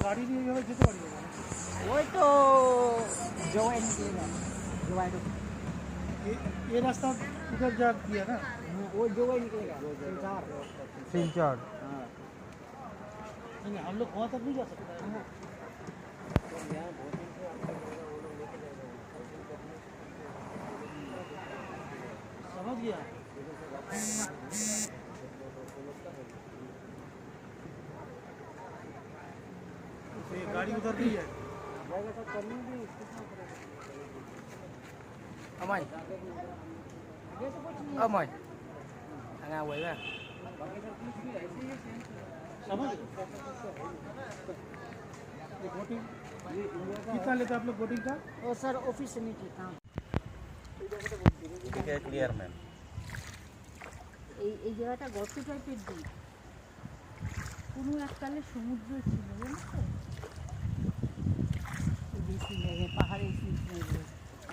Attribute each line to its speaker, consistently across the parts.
Speaker 1: গাড়ি নিয়ে এইভাবে যেতে পারি না।
Speaker 2: ওই তো জোয়াই নিয়ে গেল জোয়াই
Speaker 1: ये रास्ता उधर जा दिया ना।
Speaker 2: वो जवाई निकलेगा
Speaker 3: सिलचर।
Speaker 2: हाँ
Speaker 1: नहीं हम लोग वहाँ तक नहीं जा सकते हैं। समझ गया। ये गाड़ी उधर नहीं है।
Speaker 3: Ông ơi, ông ơi, thằng nào quậy ra?
Speaker 1: समझ बोटिंग कितना लेते हैं आप लोग बोटिंग का?
Speaker 2: वो सर ऑफिस से नहीं कितना
Speaker 4: ठीक है क्लियर मैम
Speaker 5: এই জায়গাটা গর্ত টাইপের দিক কোনো এককালে সমুদ্র ছিল জানো তো বেশি জায়গায় পাহাড়ে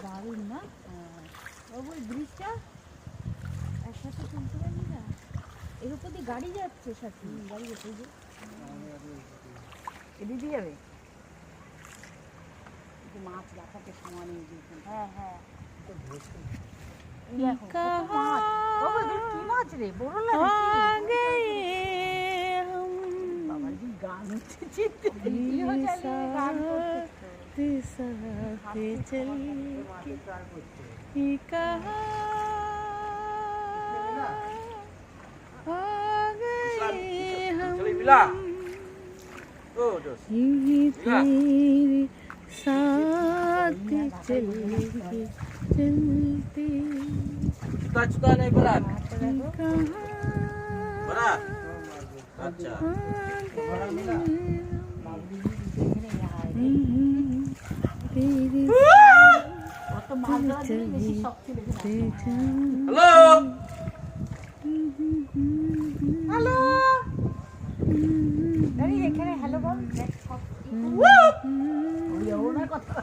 Speaker 5: দারুণ না ওই ব্রিজটা একসাথে চলতে পারবি না এর উপর দিয়ে গাড়ি যাচ্ছে সাথে গাড়ি যাচ্ছে এই যে
Speaker 2: এদিকে যাবে মাছ দেখাতে সময় নেই
Speaker 5: হ্যাঁ হ্যাঁ
Speaker 2: কি মাছ রে বড় না বাবাজি গান হচ্ছে
Speaker 5: साथ चलेंगे चलते
Speaker 4: जुता नहीं बड़ा बड़ा अच्छा
Speaker 2: हेलो अरे এখানে হ্যালো বল ওই কথা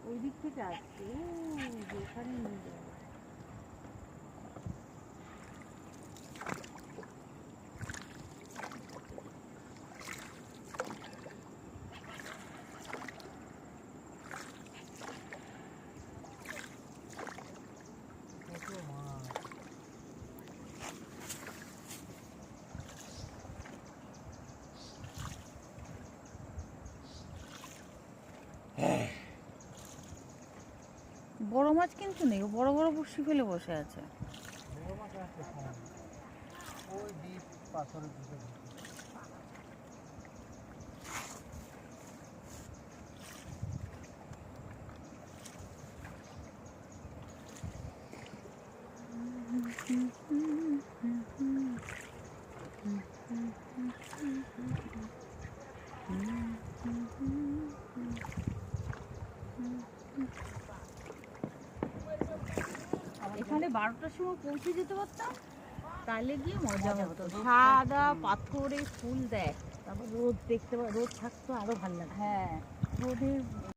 Speaker 5: ওই দিক থেকে আসছে যেখানে নিয়ে যাবে বড় মাছ কিন্তু নেই বড় বড় বড়শি ফেলে বসে আছে
Speaker 1: ওই দ্বীপ পাথরের দিকে
Speaker 5: এখানে 12টার সময় পৌঁছে যেতে পারতাম তাহলে গিয়ে মজা হতো সাদা পাথরে ফুল দেয় তারপর রোদ দেখতে রোদ থাকতো আরো ভালো লাগে হ্যাঁ রোদের